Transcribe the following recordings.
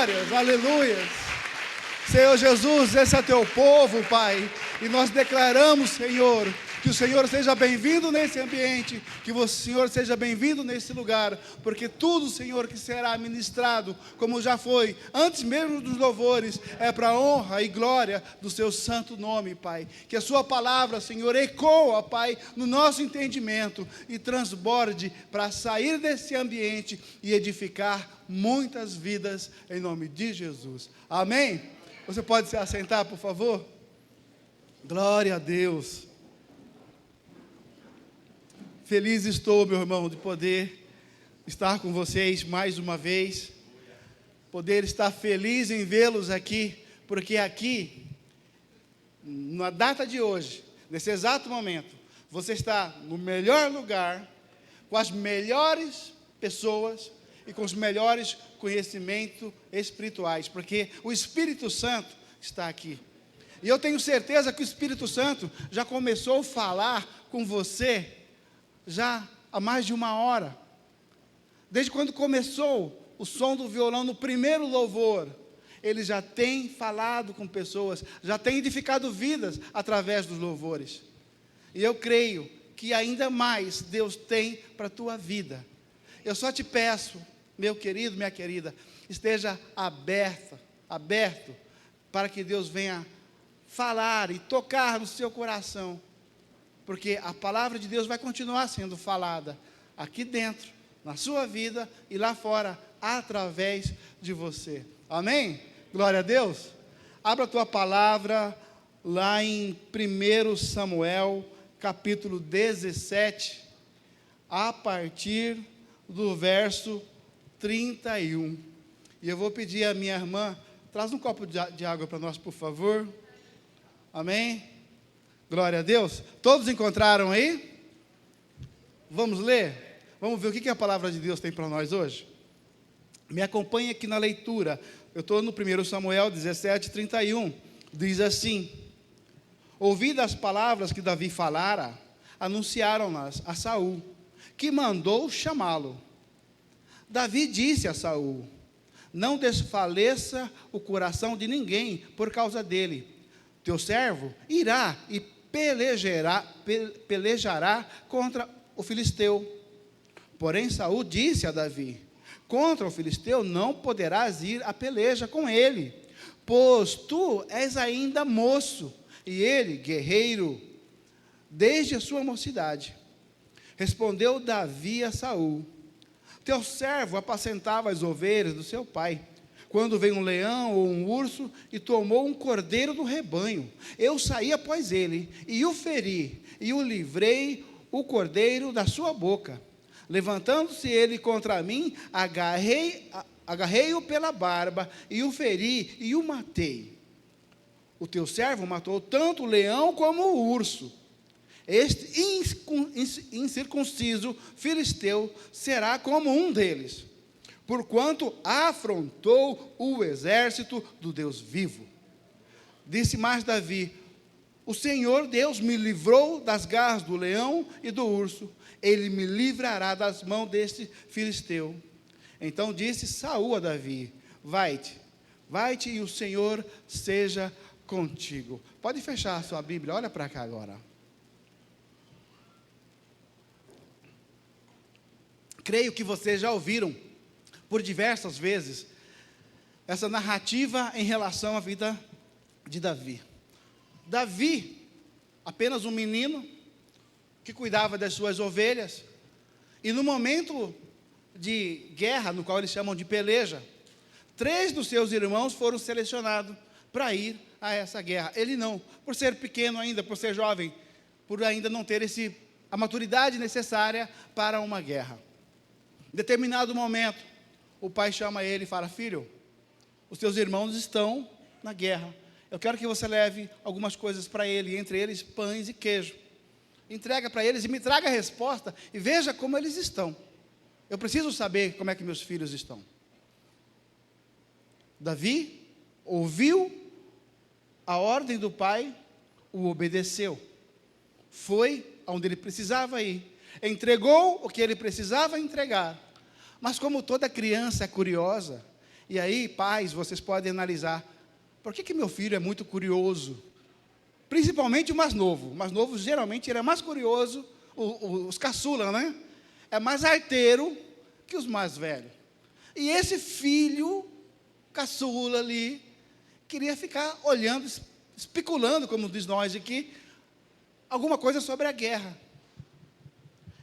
glórias, aleluias. Senhor Jesus, esse é teu povo, Pai, e nós declaramos, Senhor, que o Senhor seja bem-vindo nesse ambiente, que o Senhor seja bem-vindo nesse lugar, porque tudo, Senhor, que será ministrado, como já foi, antes mesmo dos louvores, é para a honra e glória do seu santo nome, Pai. Que a sua palavra, Senhor, ecoa, Pai, no nosso entendimento e transborde para sair desse ambiente e edificar muitas vidas, em nome de Jesus. Amém? Você pode se assentar, por favor? Glória a Deus. Feliz estou, meu irmão, de poder estar com vocês mais uma vez, poder estar feliz em vê-los aqui, porque aqui, na data de hoje, nesse exato momento, você está no melhor lugar, com as melhores pessoas e com os melhores conhecimentos espirituais, porque o Espírito Santo está aqui. E eu tenho certeza que o Espírito Santo já começou a falar com você já há mais de uma hora. Desde quando começou o som do violão no primeiro louvor, ele já tem falado com pessoas, já tem edificado vidas através dos louvores. E eu creio que ainda mais Deus tem para a tua vida. Eu só te peço, meu querido, minha querida, esteja aberto para que Deus venha falar e tocar no seu coração, porque a palavra de Deus vai continuar sendo falada aqui dentro, na sua vida e lá fora, através de você. Amém? Glória a Deus. Abra a tua palavra lá em 1 Samuel, capítulo 17, a partir do verso 31. E eu vou pedir à minha irmã, traz um copo de água para nós, por favor. Amém? Glória a Deus. Todos encontraram aí? Vamos ler? Vamos ver o que a palavra de Deus tem para nós hoje? Me acompanhe aqui na leitura. Eu estou no 1 Samuel 17, 31. Diz assim: ouvidas as palavras que Davi falara, anunciaram-nas a Saul, que mandou chamá-lo. Davi disse a Saul: não desfaleça o coração de ninguém por causa dele. Teu servo irá e pelejará contra o filisteu. Porém Saul disse a Davi: contra o filisteu não poderás ir a peleja com ele, pois tu és ainda moço, e ele guerreiro desde a sua mocidade. Respondeu Davi a Saul: teu servo apacentava as ovelhas do seu pai, quando veio um leão ou um urso e tomou um cordeiro do rebanho. Eu saí após ele, e o feri, e o livrei o cordeiro da sua boca. Levantando-se ele contra mim, agarrei-o pela barba, e o feri, e o matei. O teu servo matou tanto o leão como o urso. Este incircunciso filisteu será como um deles, porquanto afrontou o exército do Deus vivo. Disse mais Davi: o Senhor Deus me livrou das garras do leão e do urso, ele me livrará das mãos deste filisteu. Então disse Saul a Davi: vai-te, e o Senhor seja contigo. Pode fechar a sua Bíblia, olha para cá agora. Creio que vocês já ouviram por diversas vezes essa narrativa em relação à vida de Davi. Davi, apenas um menino que cuidava das suas ovelhas, e no momento de guerra, no qual eles chamam de peleja, 3 dos seus irmãos foram selecionados para ir a essa guerra. Ele não, por ser pequeno ainda, por ser jovem, por ainda não ter a maturidade necessária para uma guerra. Em determinado momento, o pai chama ele e fala: filho, os teus irmãos estão na guerra, eu quero que você leve algumas coisas para ele, entre eles pães e queijo. Entrega para eles e me traga a resposta, e veja como eles estão. Eu preciso saber como é que meus filhos estão. Davi ouviu a ordem do pai, o obedeceu, foi aonde ele precisava ir, entregou o que ele precisava entregar. Mas como toda criança é curiosa, E aí, pais, vocês podem analisar, por que meu filho é muito curioso? Principalmente o mais novo. O mais novo, geralmente, ele é mais curioso, os caçula, né? É mais arteiro que os mais velhos. E esse filho, caçula ali, queria ficar olhando, especulando, como diz nós aqui, alguma coisa sobre a guerra.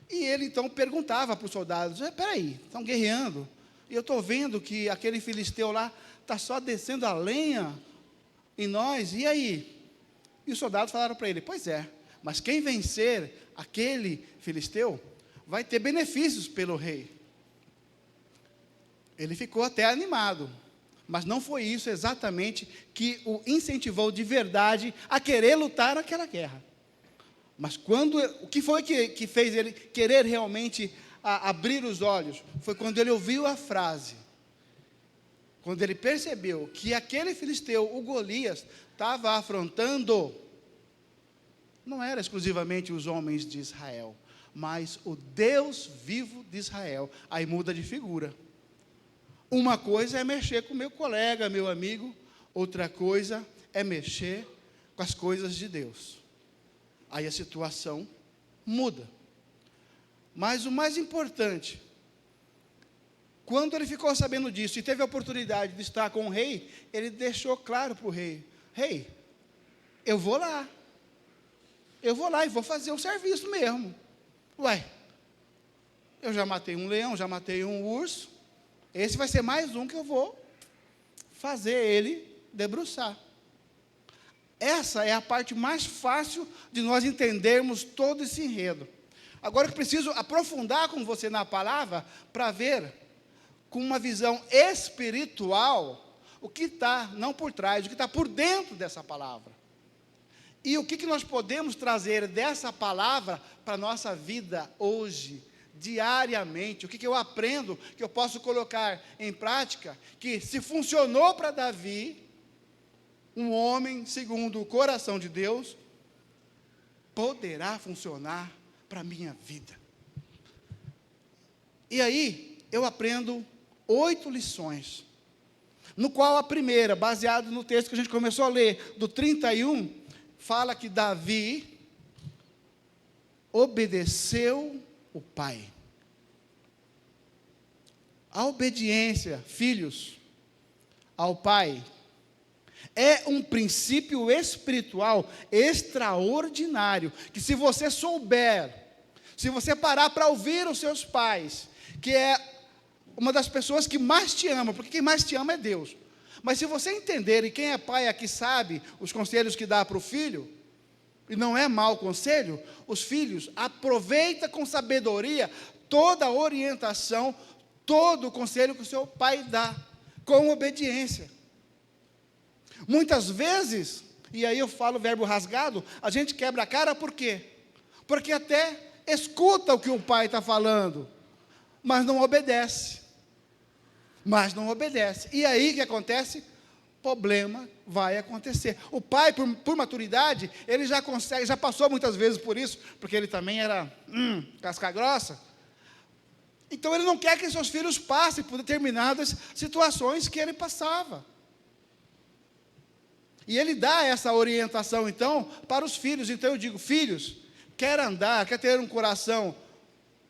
E ele, então, perguntava para os soldados, espera aí, estão guerreando, e eu estou vendo que aquele filisteu lá está só descendo a lenha em nós, e aí? E os soldados falaram para ele, pois é, mas quem vencer aquele filisteu, vai ter benefícios pelo rei. Ele ficou até animado, mas não foi isso exatamente que o incentivou de verdade a querer lutar naquela guerra. Mas o que foi que fez ele querer realmente abrir os olhos? Foi quando ele ouviu a frase, quando ele percebeu que aquele filisteu, o Golias, estava afrontando, não era exclusivamente os homens de Israel, mas o Deus vivo de Israel. Aí muda de figura. Uma coisa é mexer com meu colega, meu amigo, outra coisa é mexer com as coisas de Deus. Aí a situação muda. Mas o mais importante, quando ele ficou sabendo disso e teve a oportunidade de estar com o rei, ele deixou claro para o rei, rei, eu vou lá e vou fazer um serviço mesmo. Ué, eu já matei um leão, já matei um urso, esse vai ser mais um que eu vou fazer ele debruçar. Essa é a parte mais fácil de nós entendermos todo esse enredo. Agora eu preciso aprofundar com você na palavra, para ver, com uma visão espiritual, o que está, não por trás, o que está por dentro dessa palavra. E o que nós podemos trazer dessa palavra para a nossa vida hoje, diariamente. O que eu aprendo, que eu posso colocar em prática, que se funcionou para Davi, um homem segundo o coração de Deus, poderá funcionar para a minha vida. E aí, eu aprendo 8 lições, no qual a primeira, baseado no texto que a gente começou a ler, do 31, fala que Davi obedeceu o pai. A obediência, filhos, ao pai, é um princípio espiritual extraordinário, que se você souber, se você parar para ouvir os seus pais, que é uma das pessoas que mais te ama, porque quem mais te ama é Deus, mas se você entender, e quem é pai aqui sabe, os conselhos que dá para o filho, e não é mau conselho, os filhos, aproveita com sabedoria, toda a orientação, todo o conselho que o seu pai dá, com obediência. Muitas vezes, e aí eu falo o verbo rasgado, a gente quebra a cara por quê? Porque até escuta o que o pai está falando, mas não obedece. E aí o que acontece? Problema vai acontecer. O pai, por maturidade, ele já consegue, já passou muitas vezes por isso, porque ele também era casca grossa. Então ele não quer que seus filhos passem por determinadas situações que ele passava. E ele dá essa orientação, então, para os filhos. Então eu digo, filhos, quer ter um coração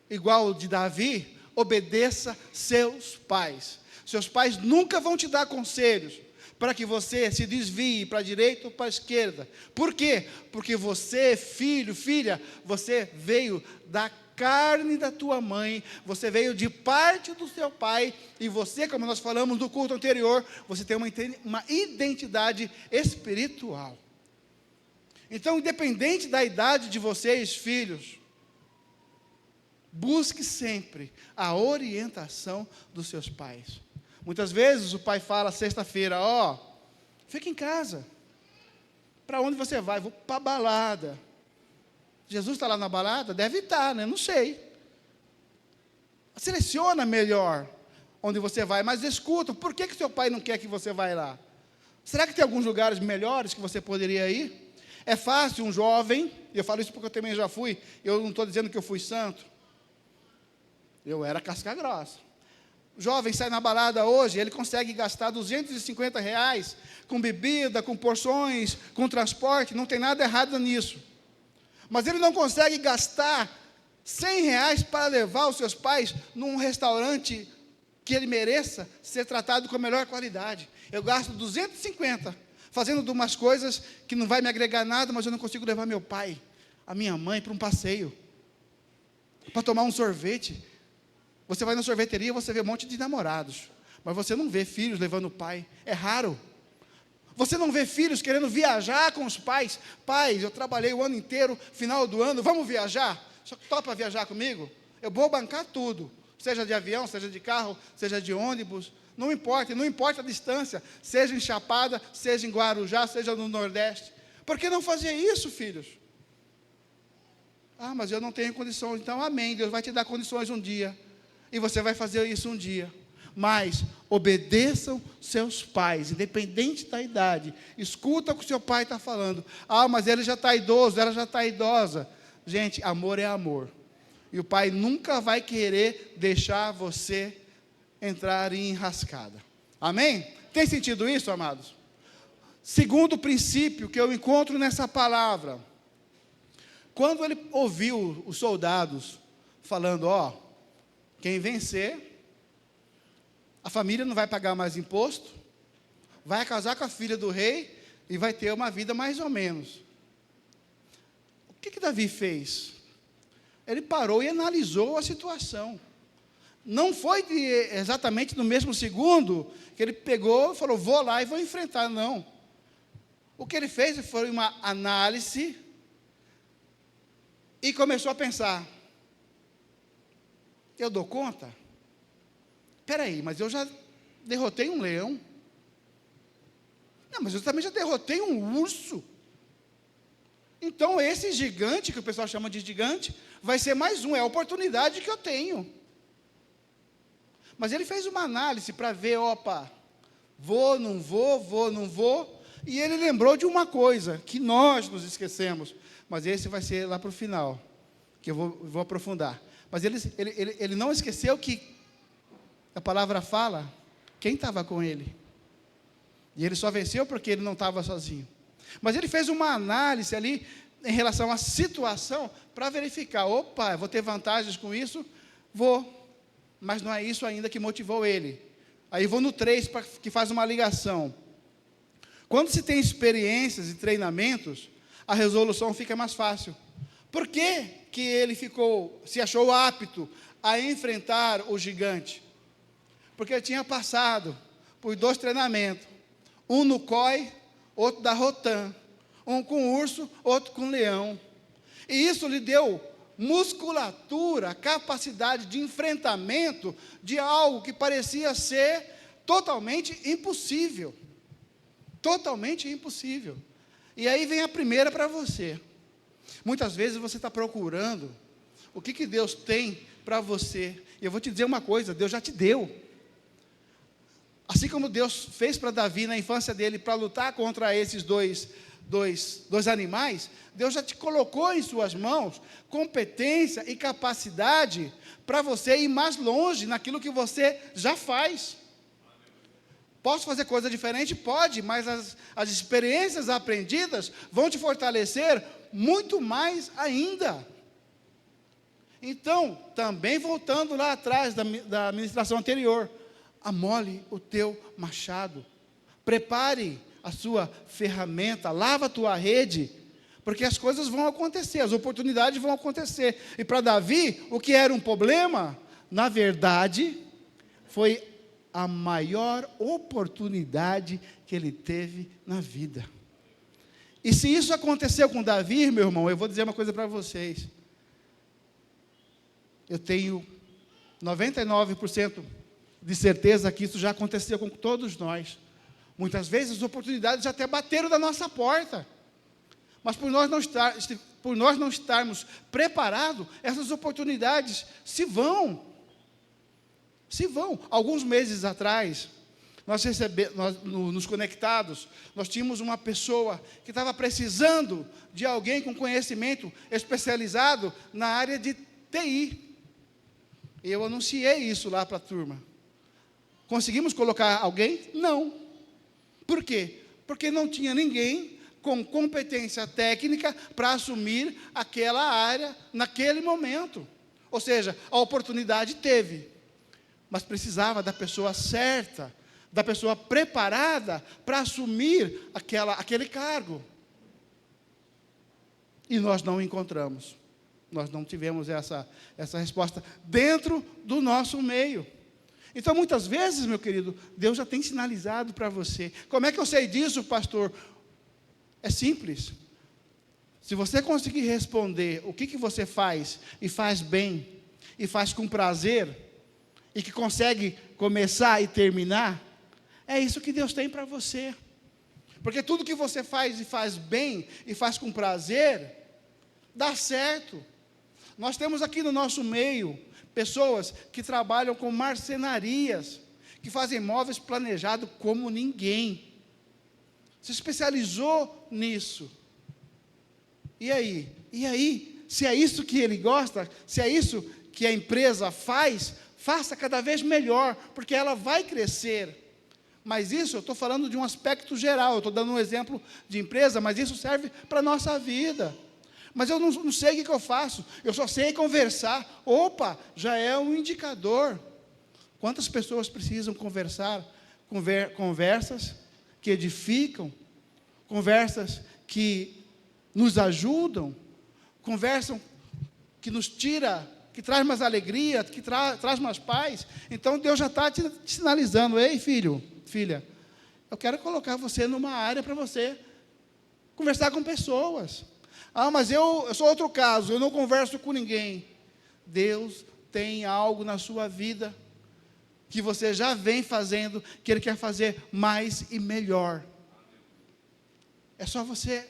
igual ao de Davi, obedeça seus pais. Seus pais nunca vão te dar conselhos para que você se desvie para a direita ou para a esquerda. Por quê? Porque você, filho, filha, você veio da carne da tua mãe, você veio de parte do seu pai, e você, como nós falamos no culto anterior, você tem uma identidade espiritual. Então, independente da idade de vocês, filhos, busque sempre a orientação dos seus pais. Muitas vezes o pai fala sexta-feira, fica em casa. Para onde você vai? Vou para a balada. Jesus está lá na balada? Deve estar, né? Não sei. Seleciona melhor onde você vai, mas escuta, por que seu pai não quer que você vá lá? Será que tem alguns lugares melhores que você poderia ir? É fácil um jovem, e eu falo isso porque eu também já fui, eu não estou dizendo que eu fui santo, eu era casca grossa, jovem sai na balada hoje, ele consegue gastar R$ 250 com bebida, com porções, com transporte, não tem nada errado nisso. Mas ele não consegue gastar R$ 100 para levar os seus pais num restaurante que ele mereça ser tratado com a melhor qualidade. Eu gasto 250 fazendo de umas coisas que não vai me agregar nada, mas eu não consigo levar meu pai, a minha mãe, para um passeio, para tomar um sorvete. Você vai na sorveteria, você vê um monte de namorados, mas você não vê filhos levando o pai, é raro. Você não vê filhos querendo viajar com os pais. Pais, eu trabalhei o ano inteiro, final do ano, vamos viajar? Só que topa viajar comigo? Eu vou bancar tudo, seja de avião, seja de carro, seja de ônibus, não importa a distância, seja em Chapada, seja em Guarujá, seja no Nordeste. Por que não fazer isso, filhos? Ah, mas eu não tenho condições. Então, amém, Deus vai te dar condições um dia, e você vai fazer isso um dia. Mas obedeçam seus pais, independente da idade. Escuta o que o seu pai está falando. Ah, mas ele já está idoso, ela já está idosa. Gente, amor é amor. E o pai nunca vai querer deixar você entrar em enrascada. Amém? Tem sentido isso, amados? Segundo princípio que eu encontro nessa palavra, quando ele ouviu os soldados falando, ó, quem vencer, a família não vai pagar mais imposto, vai casar com a filha do rei e vai ter uma vida mais ou menos. O que Davi fez? Ele parou e analisou a situação. Não foi exatamente no mesmo segundo que ele pegou e falou, vou lá e vou enfrentar, não. O que ele fez foi uma análise e começou a pensar, eu dou conta? Espera aí, mas eu já derrotei um leão. Não, mas eu também já derrotei um urso. Então esse gigante, que o pessoal chama de gigante, vai ser mais um, é a oportunidade que eu tenho. Mas ele fez uma análise para ver, opa, vou, não vou, e ele lembrou de uma coisa, que nós nos esquecemos, mas esse vai ser lá para o final, que eu vou aprofundar. Mas ele não esqueceu que a palavra fala, quem estava com ele? E ele só venceu porque ele não estava sozinho. Mas ele fez uma análise ali, em relação à situação, para verificar, opa, eu vou ter vantagens com isso? Vou. Mas não é isso ainda que motivou ele. Aí vou no 3, que faz uma ligação. Quando se tem experiências e treinamentos, a resolução fica mais fácil. Por que ele se achou apto a enfrentar o gigante? Porque ele tinha passado por 2 treinamentos. Um no COI, outro da Rotan. Um com urso, outro com leão. E isso lhe deu musculatura, capacidade de enfrentamento de algo que parecia ser totalmente impossível. Totalmente impossível. E aí vem a primeira para você. Muitas vezes você está procurando o que Deus tem para você. E eu vou te dizer uma coisa, Deus já te deu. Assim como Deus fez para Davi na infância dele, para lutar contra esses dois animais, Deus já te colocou em suas mãos competência e capacidade para você ir mais longe naquilo que você já faz. Posso fazer coisa diferente? Pode, mas as experiências aprendidas vão te fortalecer muito mais ainda. Então, também voltando lá atrás da ministração anterior, amole o teu machado, prepare a sua ferramenta, lava a tua rede, porque as coisas vão acontecer, as oportunidades vão acontecer. E para Davi, o que era um problema, na verdade, foi a maior oportunidade que ele teve na vida. E se isso aconteceu com Davi, meu irmão, eu vou dizer uma coisa para vocês. Eu tenho 99% de certeza que isso já aconteceu com todos nós. Muitas vezes as oportunidades até bateram da nossa porta. Mas por nós não estarmos preparados, essas oportunidades se vão. Se vão. Alguns meses atrás, nós nos conectados, nós tínhamos uma pessoa que estava precisando de alguém com conhecimento especializado na área de TI. E eu anunciei isso lá para a turma. Conseguimos colocar alguém? Não. Por quê? Porque não tinha ninguém com competência técnica para assumir aquela área naquele momento. Ou seja, a oportunidade teve, mas precisava da pessoa certa, da pessoa preparada para assumir aquele cargo. E nós não encontramos. Nós não tivemos essa resposta dentro do nosso meio. Então, muitas vezes, meu querido, Deus já tem sinalizado para você. Como é que eu sei disso, pastor? É simples. Se você conseguir responder o que você faz, e faz bem, e faz com prazer, e que consegue começar e terminar, é isso que Deus tem para você. Porque tudo que você faz e faz bem, e faz com prazer, dá certo. Nós temos aqui no nosso meio pessoas que trabalham com marcenarias, que fazem móveis planejados como ninguém. Se especializou nisso. E aí? E aí? Se é isso que ele gosta, se é isso que a empresa faz, faça cada vez melhor, porque ela vai crescer. Mas isso, eu estou falando de um aspecto geral, eu estou dando um exemplo de empresa, mas isso serve para a nossa vida. Mas eu não sei o que eu faço, eu só sei conversar. Opa, já é um indicador. Quantas pessoas precisam conversar? Conversas que edificam, conversas que nos ajudam, conversas que nos tira, que traz mais alegria, que traz mais paz. Então Deus já está te sinalizando: ei, filho, filha, eu quero colocar você numa área para você conversar com pessoas. Ah, mas eu sou outro caso, eu não converso com ninguém. Deus tem algo na sua vida que você já vem fazendo, que Ele quer fazer mais e melhor. É só você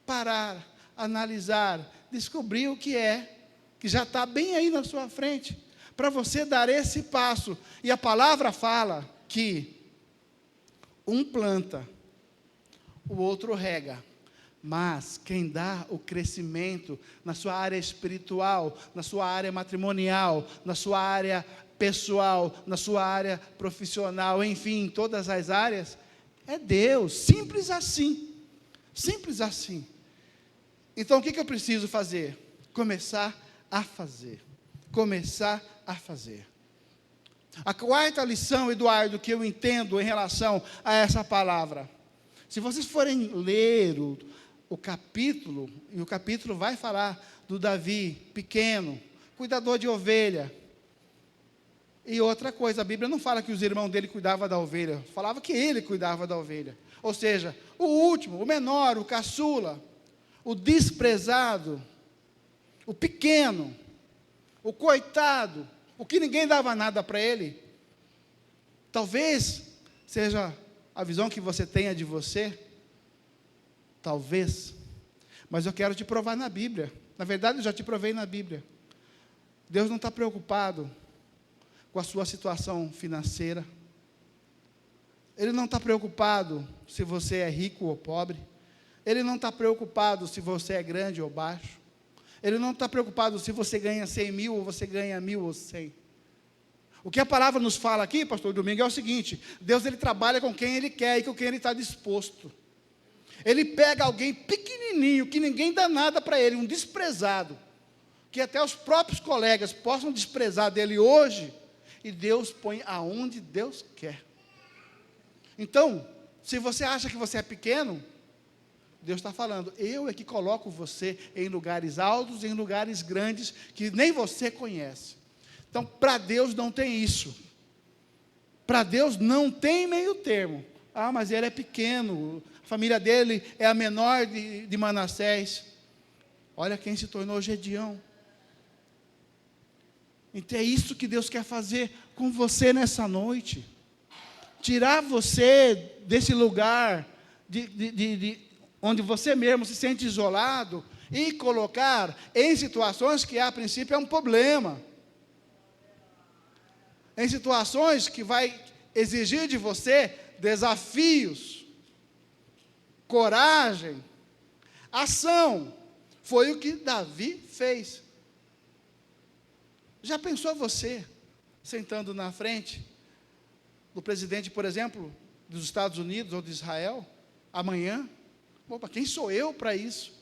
parar, analisar, descobrir o que é, que já está bem aí na sua frente, para você dar esse passo. E a palavra fala que um planta, o outro rega, mas quem dá o crescimento na sua área espiritual, na sua área matrimonial, na sua área pessoal, na sua área profissional, enfim, em todas as áreas, é Deus. Simples assim. Simples assim. Então, o que eu preciso fazer? Começar a fazer. Começar a fazer. A quarta lição, Eduardo, que eu entendo em relação a essa palavra. Se vocês forem ler o capítulo, e o capítulo vai falar do Davi, pequeno, cuidador de ovelha. E outra coisa, a Bíblia não fala que os irmãos dele cuidavam da ovelha, falava que ele cuidava da ovelha. Ou seja, o último, o menor, o caçula, o desprezado, o pequeno, o coitado, o que ninguém dava nada para ele. Talvez seja a visão que você tenha de você, talvez, mas eu quero te provar na Bíblia. Na verdade, eu já te provei na Bíblia. Deus não está preocupado com a sua situação financeira. Ele não está preocupado se você é rico ou pobre. Ele não está preocupado se você é grande ou baixo. Ele não está preocupado se você ganha 100 mil ou você ganha 1.000 ou 100. O que a palavra nos fala aqui, pastor Domingo, é o seguinte: Deus, Ele trabalha com quem Ele quer e com quem Ele está disposto. Ele pega alguém pequenininho, que ninguém dá nada para ele, um desprezado, que até os próprios colegas possam desprezar dele hoje, e Deus põe aonde Deus quer. Então, se você acha que você é pequeno, Deus está falando: eu é que coloco você em lugares altos, em lugares grandes, que nem você conhece. Então, para Deus não tem isso. Para Deus não tem meio termo. Ah, mas ele é pequeno, a família dele é a menor de Manassés. Olha quem se tornou Gedeão. Então é isso que Deus quer fazer com você nessa noite. Tirar você desse lugar onde você mesmo se sente isolado e colocar em situações que a princípio é um problema. Em situações que vai exigir de você desafios, coragem, ação. Foi o que Davi fez. Já pensou você, sentando na frente, do presidente, por exemplo, dos Estados Unidos ou de Israel, amanhã. Opa, quem sou eu para isso?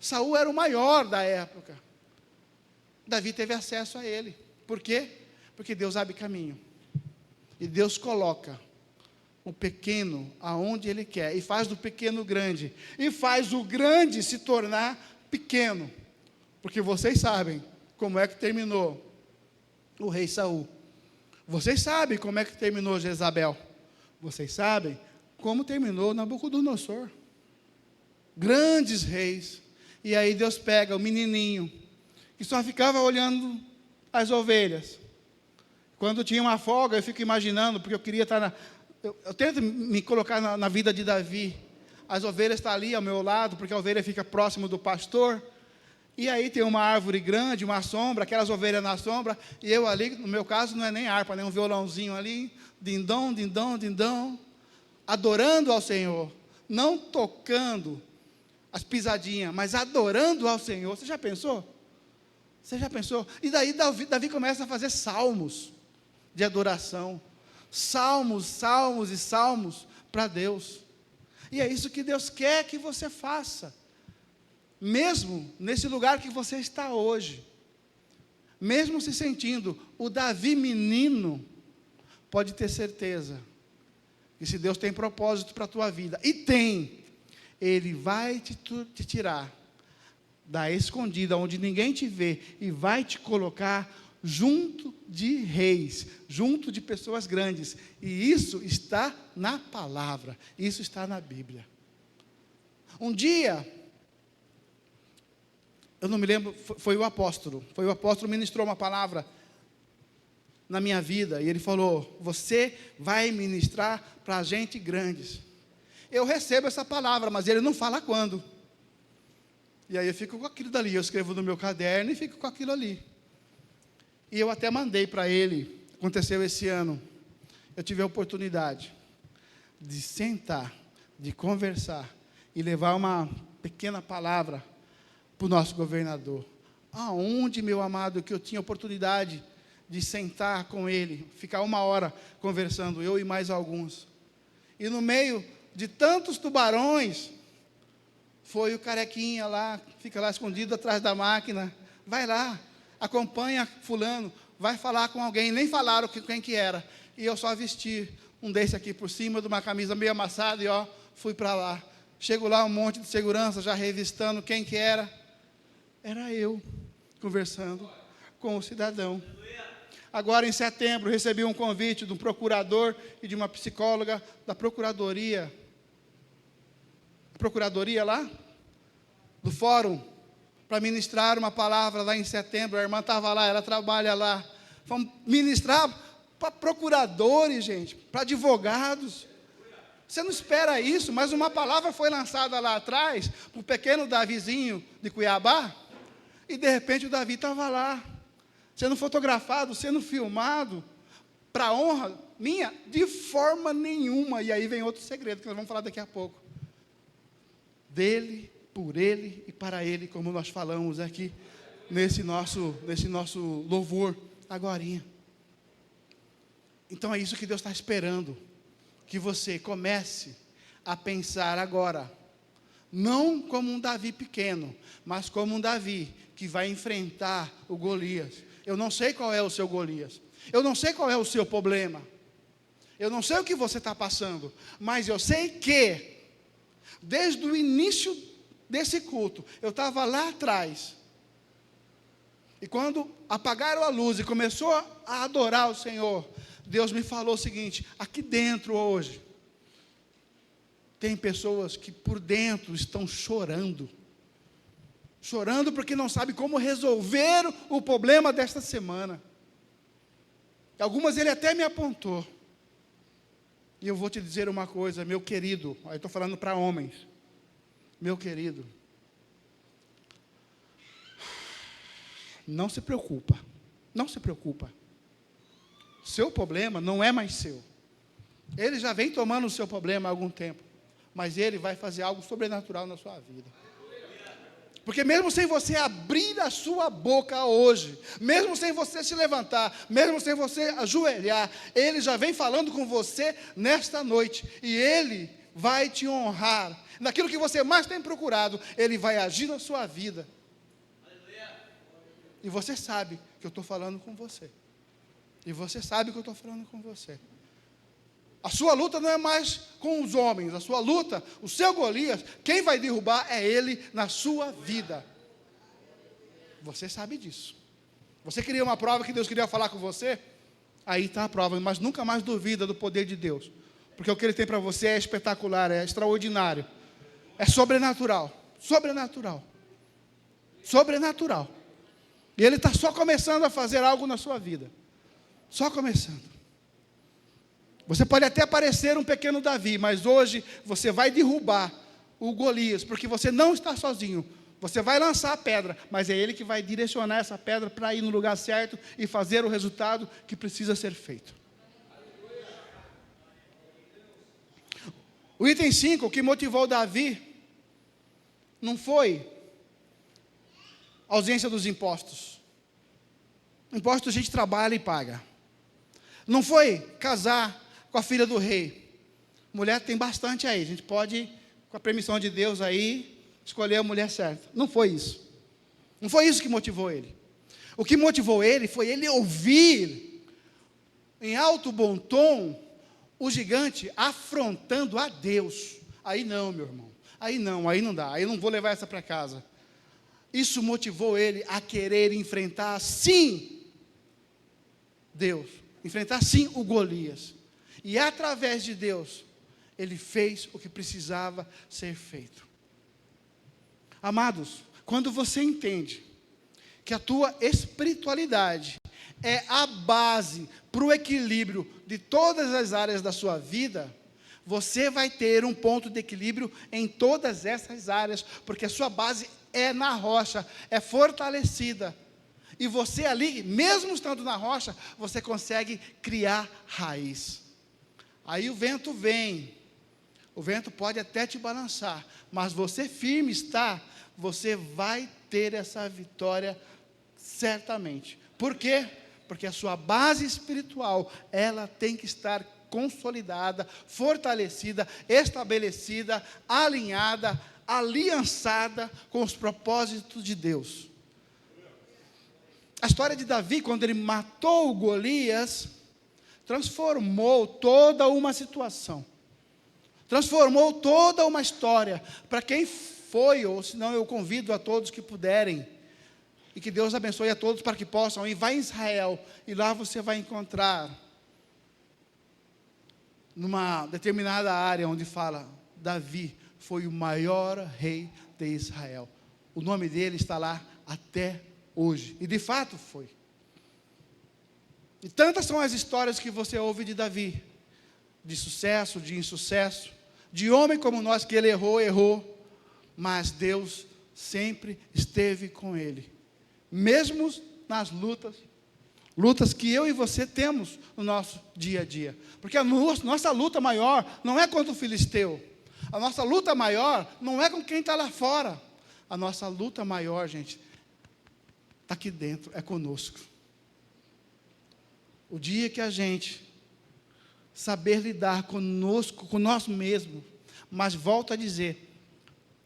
Saul era o maior da época. Davi teve acesso a ele. Por quê? Porque Deus abre caminho. E Deus coloca o pequeno aonde Ele quer. E faz do pequeno grande. E faz o grande se tornar pequeno. Porque vocês sabem como é que terminou o rei Saul. Vocês sabem como é que terminou Jezabel. Vocês sabem como terminou Nabucodonosor. Grandes reis. E aí Deus pega o menininho, que só ficava olhando as ovelhas. Quando tinha uma folga, eu fico imaginando, porque eu queria estar eu tento me colocar na vida de Davi. As ovelhas estão ali ao meu lado, porque a ovelha fica próximo do pastor. E aí tem uma árvore grande, uma sombra, aquelas ovelhas na sombra, e eu ali, no meu caso, não é nem harpa, nem um violãozinho ali, dindom, dindom, dindom, adorando ao Senhor, não tocando as pisadinhas, mas adorando ao Senhor. Você já pensou? Você já pensou? E daí Davi começa a fazer salmos de adoração, salmos, salmos e salmos para Deus. E é isso que Deus quer que você faça. Mesmo nesse lugar que você está hoje, mesmo se sentindo o Davi menino, pode ter certeza que se Deus tem propósito para a tua vida, e tem, Ele vai te tirar da escondida, onde ninguém te vê, e vai te colocar junto de reis, junto de pessoas grandes, e isso está na palavra, isso está na Bíblia. Um dia, eu não me lembro, foi o apóstolo ministrou uma palavra na minha vida, e ele falou: você vai ministrar para gente grandes. Eu recebo essa palavra, mas ele não fala quando. E aí eu fico com aquilo dali, eu escrevo no meu caderno e fico com aquilo ali. E eu até mandei para ele, aconteceu esse ano, eu tive a oportunidade de sentar, de conversar, e levar uma pequena palavra para o nosso governador. Aonde, meu amado, que eu tinha oportunidade de sentar com ele, ficar 1 hora conversando, eu e mais alguns. E no meio de tantos tubarões, foi o carequinha lá, fica lá escondido atrás da máquina. Vai lá, acompanha fulano, vai falar com alguém. Nem falaram quem que era. E eu só vesti um desse aqui por cima, de uma camisa meio amassada, e fui para lá. Chego lá, um monte de segurança, já revistando quem que era. Era eu, conversando com o cidadão. Agora, em setembro, recebi um convite de um procurador e de uma psicóloga da procuradoria lá, do fórum, para ministrar uma palavra lá em setembro. A irmã estava lá, ela trabalha lá. Vamos ministrar para procuradores, gente, para advogados. Você não espera isso, mas uma palavra foi lançada lá atrás, para o pequeno Davizinho de Cuiabá, e de repente o Davi estava lá, sendo fotografado, sendo filmado, para honra minha, de forma nenhuma. E aí vem outro segredo, que nós vamos falar daqui a pouco. Dele, por ele e para ele, como nós falamos aqui, nesse nosso louvor, agorinha. Então é isso que Deus está esperando, que você comece a pensar agora, não como um Davi pequeno, mas como um Davi que vai enfrentar o Golias. Eu não sei qual é o seu Golias, eu não sei qual é o seu problema, eu não sei o que você está passando, mas eu sei que, desde o início desse culto, eu estava lá atrás, e quando apagaram a luz e começou a adorar o Senhor, Deus me falou o seguinte: aqui dentro hoje, tem pessoas que por dentro estão chorando porque não sabem como resolver o problema desta semana. Algumas ele até me apontou. E eu vou te dizer uma coisa, meu querido, aí estou falando para homens, meu querido, não se preocupa, seu problema não é mais seu, ele já vem tomando o seu problema há algum tempo, mas ele vai fazer algo sobrenatural na sua vida. Porque mesmo sem você abrir a sua boca hoje, mesmo sem você se levantar, mesmo sem você ajoelhar, Ele já vem falando com você nesta noite. E Ele vai te honrar. Naquilo que você mais tem procurado, Ele vai agir na sua vida. E você sabe que eu estou falando com você. E você sabe que eu estou falando com você. A sua luta não é mais com os homens, a sua luta, o seu Golias, quem vai derrubar é ele na sua vida. Você sabe disso. Você queria uma prova que Deus queria falar com você? Aí está a prova, mas nunca mais duvida do poder de Deus. Porque o que Ele tem para você é espetacular, é extraordinário. É sobrenatural. Sobrenatural. Sobrenatural. E Ele está só começando a fazer algo na sua vida. Só começando. Você pode até parecer um pequeno Davi, mas hoje você vai derrubar o Golias, porque você não está sozinho. Você vai lançar a pedra, mas é Ele que vai direcionar essa pedra para ir no lugar certo e fazer o resultado que precisa ser feito. O item 5, o que motivou Davi, não foi a ausência dos impostos. Impostos a gente trabalha e paga. Não foi casar com a filha do rei. Mulher tem bastante aí, a gente pode, com a permissão de Deus aí, escolher a mulher certa. Não foi isso. Não foi isso que motivou ele. O que motivou ele foi ele ouvir, em alto bom tom, o gigante afrontando a Deus. Aí não, meu irmão. Aí não dá. Aí não vou levar essa para casa. Isso motivou ele a querer enfrentar, sim, Deus. Enfrentar, sim, o Golias. E através de Deus, ele fez o que precisava ser feito. Amados, quando você entende que a tua espiritualidade é a base para o equilíbrio de todas as áreas da sua vida, você vai ter um ponto de equilíbrio em todas essas áreas, porque a sua base é na rocha, é fortalecida. E você ali, mesmo estando na rocha, você consegue criar raiz. Aí o vento vem, o vento pode até te balançar, mas você firme está, você vai ter essa vitória certamente. Por quê? Porque a sua base espiritual, ela tem que estar consolidada, fortalecida, estabelecida, alinhada, aliançada com os propósitos de Deus. A história de Davi, quando ele matou o Golias, transformou toda uma situação, transformou toda uma história. Para quem foi, ou se não, eu convido a todos que puderem, e que Deus abençoe a todos para que possam ir, vai em Israel, e lá você vai encontrar, numa determinada área onde fala, Davi foi o maior rei de Israel. O nome dele está lá até hoje, e de fato foi. E tantas são as histórias que você ouve de Davi, de sucesso, de insucesso, de homem como nós, que ele errou, mas Deus sempre esteve com ele, mesmo nas lutas que eu e você temos no nosso dia a dia, porque a nossa luta maior não é contra o filisteu, a nossa luta maior não é com quem está lá fora, a nossa luta maior, gente, está aqui dentro, é conosco. O dia que a gente saber lidar conosco, com nós mesmos, mas volto a dizer,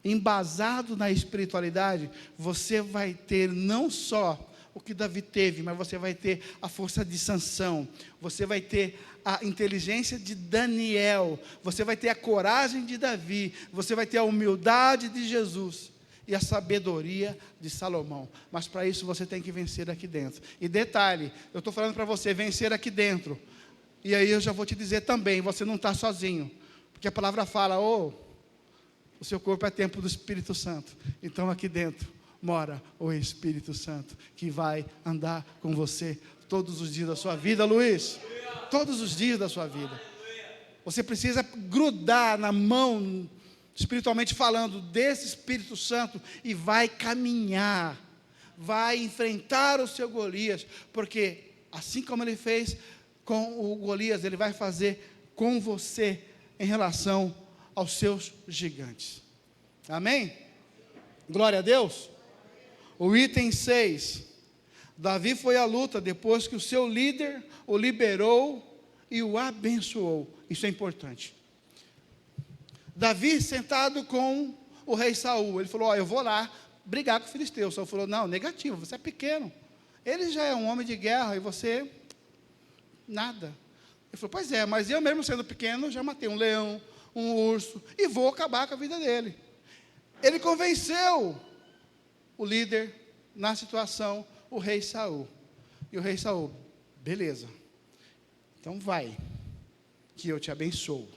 embasado na espiritualidade, você vai ter não só o que Davi teve, mas você vai ter a força de Sansão, você vai ter a inteligência de Daniel, você vai ter a coragem de Davi, você vai ter a humildade de Jesus e a sabedoria de Salomão. Mas para isso você tem que vencer aqui dentro. E detalhe, eu estou falando para você vencer aqui dentro, e aí eu já vou te dizer também, você não está sozinho, porque a palavra fala, o seu corpo é templo do Espírito Santo, então aqui dentro mora o Espírito Santo, que vai andar com você todos os dias da sua vida, Luiz, todos os dias da sua vida. Você precisa grudar na mão, espiritualmente falando, desse Espírito Santo, e vai caminhar, vai enfrentar o seu Golias, porque assim como ele fez com o Golias, ele vai fazer com você em relação aos seus gigantes. Amém? Glória a Deus. O item 6. Davi foi à luta depois que o seu líder o liberou e o abençoou. Isso é importante. Davi sentado com o rei Saul, ele falou, eu vou lá brigar com o filisteu. Saul falou, não, negativo, você é pequeno. Ele já é um homem de guerra e você, nada. Ele falou, pois é, mas eu mesmo sendo pequeno, já matei um leão, um urso, e vou acabar com a vida dele. Ele convenceu o líder na situação, o rei Saul. E o rei Saul, beleza, então vai, que eu te abençoo.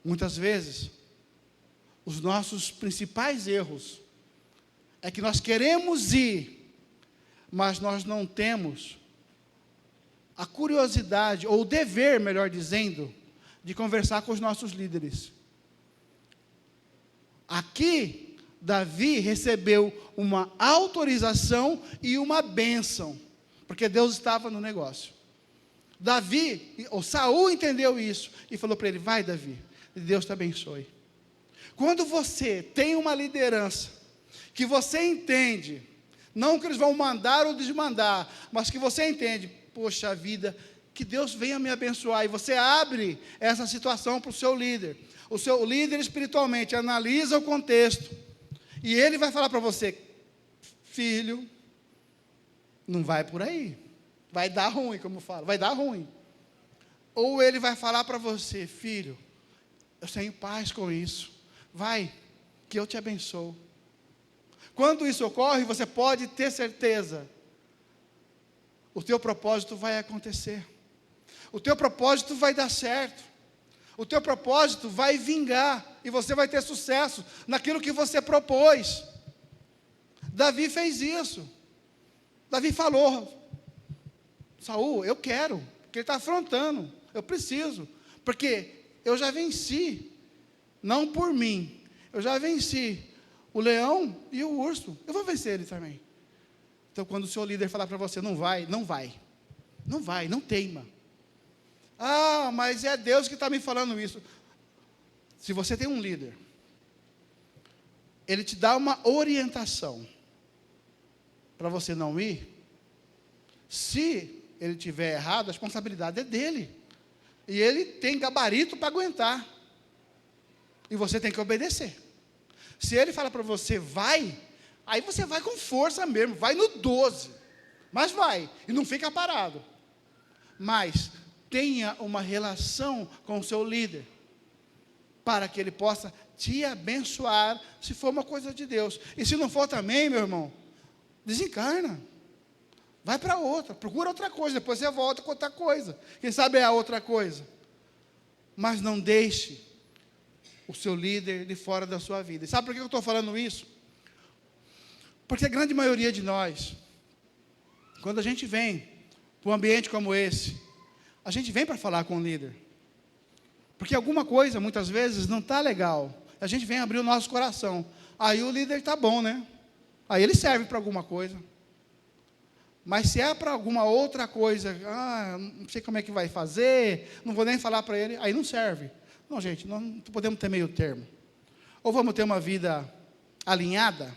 Muitas vezes, os nossos principais erros é que nós queremos ir, mas nós não temos a curiosidade, ou o dever, melhor dizendo, de conversar com os nossos líderes. Aqui, Davi recebeu uma autorização e uma bênção, porque Deus estava no negócio. Saul entendeu isso e falou para ele, vai Davi, Deus te abençoe. Quando você tem uma liderança, que você entende, não que eles vão mandar ou desmandar, mas que você entende, poxa vida, que Deus venha me abençoar, e você abre essa situação para o seu líder. O seu líder espiritualmente analisa o contexto, e ele vai falar para você, filho, não vai por aí, vai dar ruim, como eu falo, vai dar ruim. Ou ele vai falar para você, filho, eu tenho paz com isso, vai, que eu te abençoo. Quando isso ocorre, você pode ter certeza, o teu propósito vai acontecer, o teu propósito vai dar certo, o teu propósito vai vingar, e você vai ter sucesso naquilo que você propôs. Davi fez isso. Davi falou, Saul, eu quero, porque ele está afrontando, eu preciso, porque eu já venci, não por mim, eu já venci o leão e o urso, eu vou vencer ele também. Então quando o seu líder falar para você, não vai, não teima. Ah, mas é Deus que está me falando isso. Se você tem um líder, ele te dá uma orientação para você não ir, se ele tiver errado, a responsabilidade é dele, e ele tem gabarito para aguentar, e você tem que obedecer. Se ele fala para você, vai, aí você vai com força mesmo, vai no 12, mas vai, e não fica parado. Mas tenha uma relação com o seu líder, para que ele possa te abençoar, se for uma coisa de Deus. E se não for também, meu irmão, desencarna, vai para outra, procura outra coisa, depois você volta com outra coisa, quem sabe é a outra coisa. Mas não deixe o seu líder de fora da sua vida. E sabe por que eu estou falando isso? Porque a grande maioria de nós, quando a gente vem para um ambiente como esse, a gente vem para falar com o líder, porque alguma coisa, muitas vezes, não está legal, a gente vem abrir o nosso coração, aí o líder está bom, né? Aí ele serve para alguma coisa, mas se é para alguma outra coisa, não sei como é que vai fazer, não vou nem falar para ele, aí não serve. Não, gente, nós não podemos ter meio termo, ou vamos ter uma vida alinhada,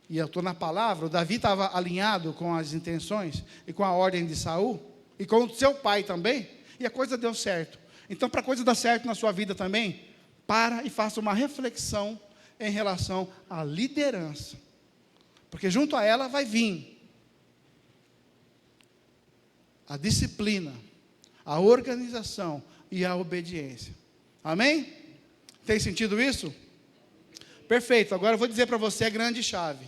e eu estou na palavra, o Davi estava alinhado com as intenções, e com a ordem de Saul, e com o seu pai também, e a coisa deu certo. Então, para a coisa dar certo na sua vida também, para e faça uma reflexão em relação à liderança, porque junto a ela vai vir a disciplina, a organização e a obediência. Amém? Tem sentido isso? Perfeito, agora eu vou dizer para você a grande chave.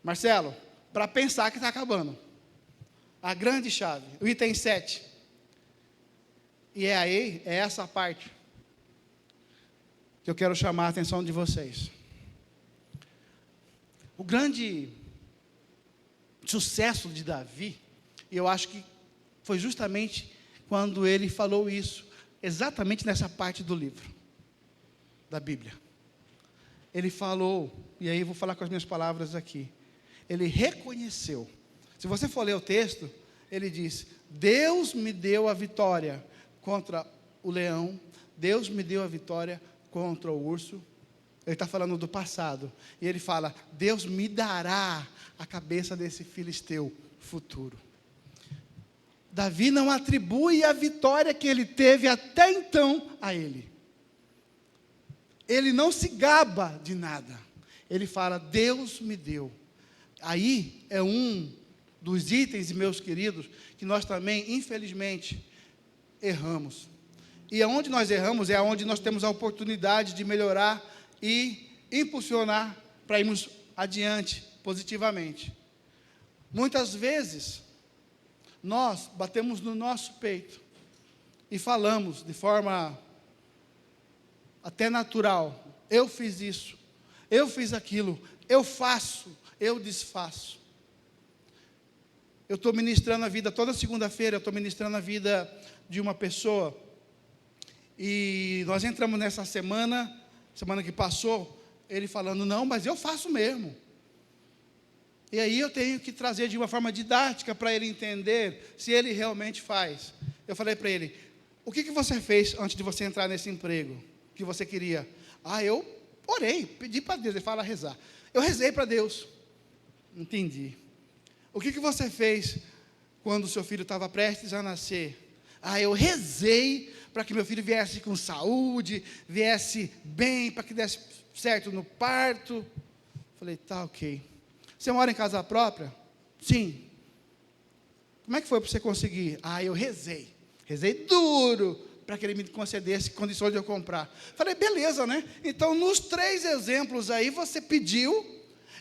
Marcelo, para pensar que está acabando, a grande chave, o item 7, e é essa parte que eu quero chamar a atenção de vocês. O grande sucesso de Davi, e eu acho que foi justamente quando ele falou isso, exatamente nessa parte do livro, da Bíblia. Ele falou, e aí eu vou falar com as minhas palavras aqui, ele reconheceu, se você for ler o texto, ele diz, Deus me deu a vitória contra o leão, Deus me deu a vitória contra o urso. Ele está falando do passado. E ele fala: Deus me dará a cabeça desse filisteu futuro. Davi não atribui a vitória que ele teve até então a ele. Ele não se gaba de nada. Ele fala: Deus me deu. Aí é um dos itens, meus queridos, que nós também, infelizmente, erramos. E aonde nós erramos é onde nós temos a oportunidade de melhorar e impulsionar para irmos adiante positivamente. Muitas vezes, nós batemos no nosso peito e falamos de forma até natural: eu fiz isso, eu fiz aquilo, eu faço, eu desfaço. Eu estou ministrando a vida, toda segunda-feira eu estou ministrando a vida de uma pessoa, e nós entramos nessa semana que passou, ele falando: não, mas eu faço mesmo. E aí eu tenho que trazer de uma forma didática para ele entender se ele realmente faz. Eu falei para ele: o que você fez antes de você entrar nesse emprego que você queria? Eu orei, pedi para Deus. Ele fala: rezar. Eu rezei para Deus. Entendi. O que você fez quando o seu filho estava prestes a nascer? Eu rezei para que meu filho viesse com saúde, viesse bem, para que desse certo no parto. Falei: tá, ok. Você mora em casa própria? Sim. Como é que foi para você conseguir? Eu rezei. Rezei duro para que ele me concedesse condições de eu comprar. Falei: beleza, né? Então, nos 3 exemplos aí, você pediu,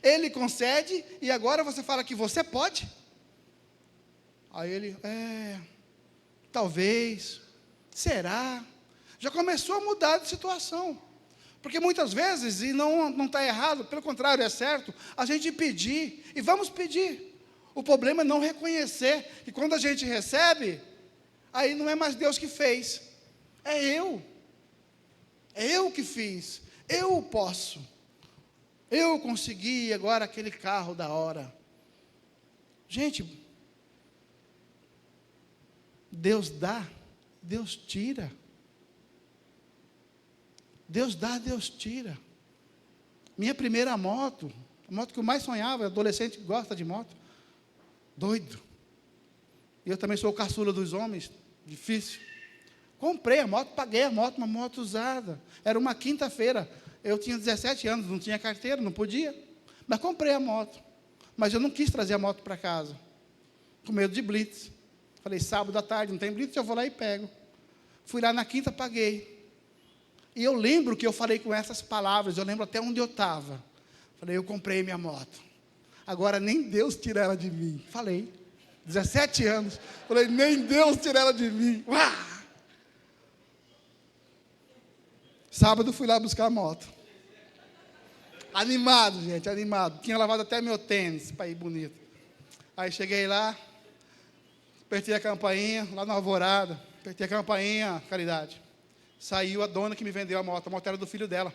ele concede, e agora você fala que você pode? Aí ele: talvez, será? Já começou a mudar de situação. Porque muitas vezes, e não está errado, pelo contrário, é certo, a gente pedir, e vamos pedir. O problema é não reconhecer que quando a gente recebe, aí não é mais Deus que fez, é eu que fiz, eu posso, eu consegui agora aquele carro da hora. Gente, Deus dá, Deus tira. Deus dá, Deus tira. Minha primeira moto, a moto que eu mais sonhava, adolescente gosta de moto, doido. E eu também sou o caçula dos homens, difícil. Comprei a moto, paguei a moto, uma moto usada. Era uma quinta-feira, eu tinha 17 anos, não tinha carteira, não podia. Mas comprei a moto. Mas eu não quis trazer a moto para casa, com medo de blitz. Falei: sábado à tarde, não tem blitz, eu vou lá e pego. Fui lá na quinta, paguei. E eu lembro que eu falei com essas palavras, eu lembro até onde eu estava. Falei: eu comprei minha moto. Agora nem Deus tira ela de mim. Falei, 17 anos. Falei: nem Deus tira ela de mim. Uá! Sábado fui lá buscar a moto. Animado, gente, animado. Tinha lavado até meu tênis para ir bonito. Aí cheguei lá, apertei a campainha, lá na Alvorada. Apertei a campainha, Caridade. Saiu a dona que me vendeu a moto era do filho dela.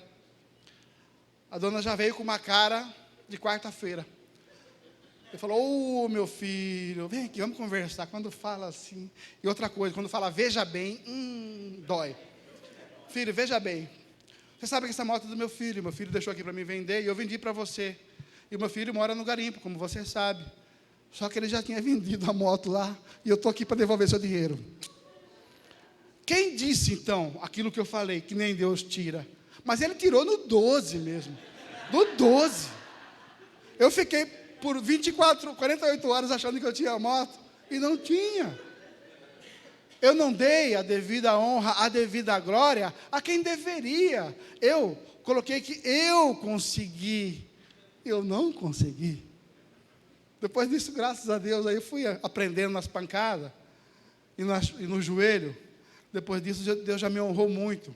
A dona já veio com uma cara de quarta-feira. Ele falou: meu filho, vem aqui, vamos conversar. Quando fala assim, e outra coisa, quando fala veja bem, dói. Filho, veja bem, você sabe que essa moto é do meu filho deixou aqui para me vender, e eu vendi para você. E o meu filho mora no garimpo, como você sabe. Só que ele já tinha vendido a moto lá, e eu estou aqui para devolver seu dinheiro. Quem disse, então, aquilo que eu falei, que nem Deus tira? Mas ele tirou no 12 mesmo. No 12. Eu fiquei por 48 horas achando que eu tinha moto, e não tinha. Eu não dei a devida honra, a devida glória a quem deveria. Eu coloquei que eu consegui. Eu não consegui. Depois disso, graças a Deus, aí eu fui aprendendo nas pancadas e no joelho. Depois disso, Deus já me honrou muito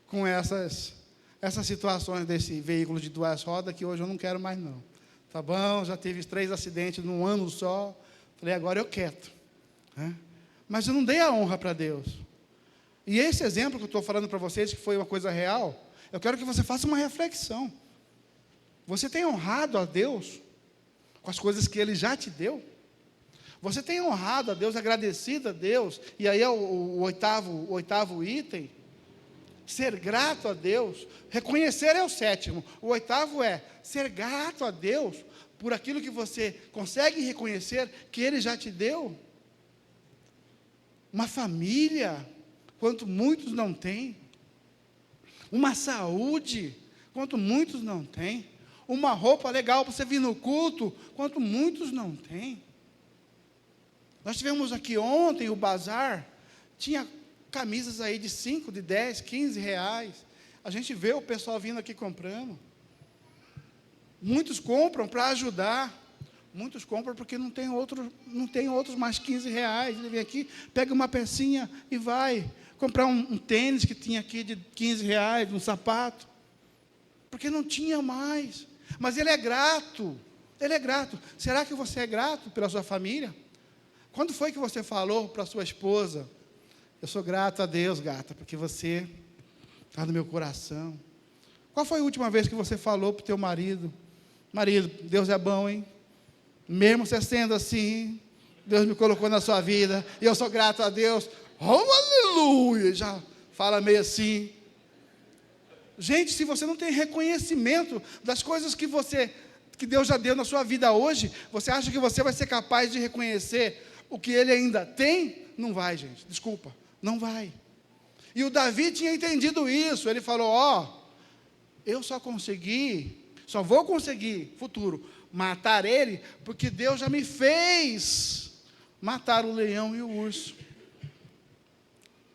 com essas situações desse veículo de 2 rodas, que hoje eu não quero mais não. Tá bom, já tive 3 acidentes num ano só. Falei: agora eu quieto. Mas eu não dei a honra para Deus. E esse exemplo que eu estou falando para vocês, que foi uma coisa real, eu quero que você faça uma reflexão. Você tem honrado a Deus com as coisas que Ele já te deu? Você tem honrado a Deus, agradecido a Deus? E aí é o oitavo item. Ser grato a Deus, reconhecer é o 7º, o 8º é ser grato a Deus por aquilo que você consegue reconhecer que Ele já te deu. Uma família, quanto muitos não têm. Uma saúde, quanto muitos não têm. Uma roupa legal para você vir no culto, quanto muitos não têm. Nós tivemos aqui ontem o bazar, tinha camisas aí de 5, de 10, 15 reais. A gente vê o pessoal vindo aqui comprando. Muitos compram para ajudar. Muitos compram porque não tem outros mais 15 reais. Ele vem aqui, pega uma pecinha e vai comprar um tênis que tinha aqui de 15 reais, um sapato. Porque não tinha mais. Mas ele é grato. Ele é grato. Será que você é grato pela sua família? Quando foi que você falou para a sua esposa: eu sou grato a Deus, gata, porque você está no meu coração? Qual foi a última vez que você falou para o teu marido: marido, Deus é bom, hein? Mesmo você sendo assim, Deus me colocou na sua vida, e eu sou grato a Deus. Oh, aleluia! Já fala meio assim. Gente, se você não tem reconhecimento das coisas que Deus já deu na sua vida hoje, você acha que você vai ser capaz de reconhecer o que Ele ainda tem? Não vai, gente, desculpa, não vai. E o Davi tinha entendido isso. Ele falou: eu só vou conseguir, futuro, matar ele, porque Deus já me fez matar o leão e o urso.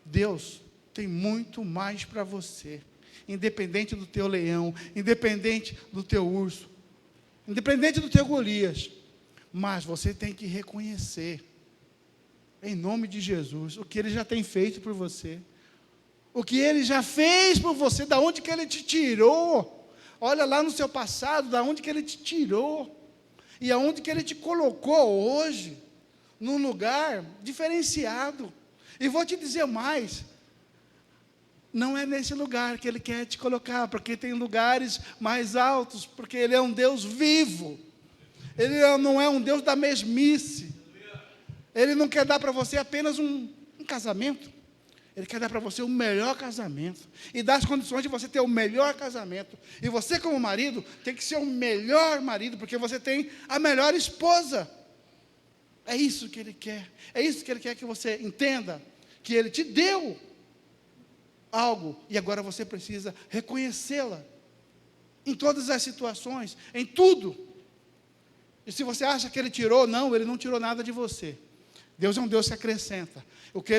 Deus tem muito mais para você, independente do teu leão, independente do teu urso, independente do teu Golias. Mas você tem que reconhecer, em nome de Jesus, o que Ele já tem feito por você, o que Ele já fez por você, da onde que Ele te tirou. Olha lá no seu passado, da onde que Ele te tirou, e aonde que Ele te colocou hoje, num lugar diferenciado. E vou te dizer mais, não é nesse lugar que Ele quer te colocar, porque tem lugares mais altos, porque Ele é um Deus vivo, Ele não é um Deus da mesmice. Ele não quer dar para você apenas um casamento, Ele quer dar para você o melhor casamento, e dar as condições de você ter o melhor casamento. E você, como marido, tem que ser o melhor marido, porque você tem a melhor esposa. É isso que Ele quer. É isso que Ele quer que você entenda, que Ele te deu algo, e agora você precisa reconhecê-la, em todas as situações, em tudo. E se você acha que Ele tirou, não, Ele não tirou nada de você. Deus é um Deus que acrescenta. O que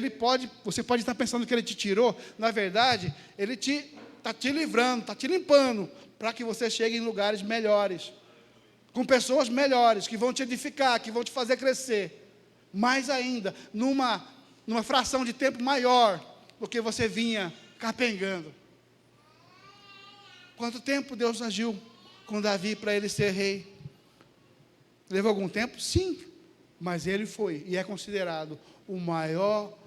você pode estar pensando que Ele te tirou, na verdade, Ele está te livrando, está te limpando, para que você chegue em lugares melhores, com pessoas melhores, que vão te edificar, que vão te fazer crescer, mais ainda, numa fração de tempo maior, do que você vinha capengando. Quanto tempo Deus agiu com Davi para ele ser rei? Levou algum tempo? Sim, mas ele foi, e é considerado o maior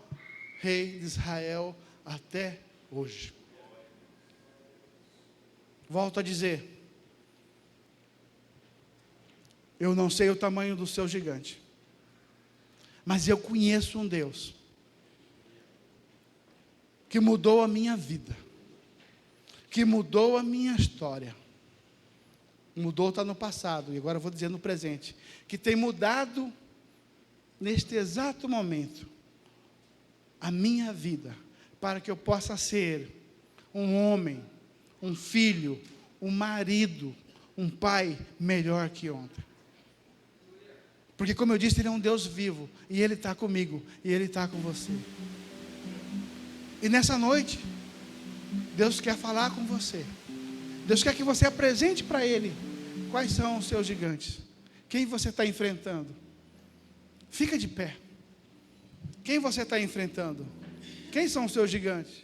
rei de Israel até hoje. Volto a dizer, eu não sei o tamanho do seu gigante, mas eu conheço um Deus que mudou a minha vida, que mudou a minha história. Mudou está no passado, e agora eu vou dizer no presente, que tem mudado neste exato momento a minha vida, para que eu possa ser um homem, um filho, um marido, um pai melhor que ontem. Porque, como eu disse, Ele é um Deus vivo, e Ele está comigo, e Ele está com você. E nessa noite, Deus quer falar com você. Deus quer que você apresente para Ele quais são os seus gigantes, quem você está enfrentando. Fica de pé. Quem você está enfrentando? Quem são os seus gigantes?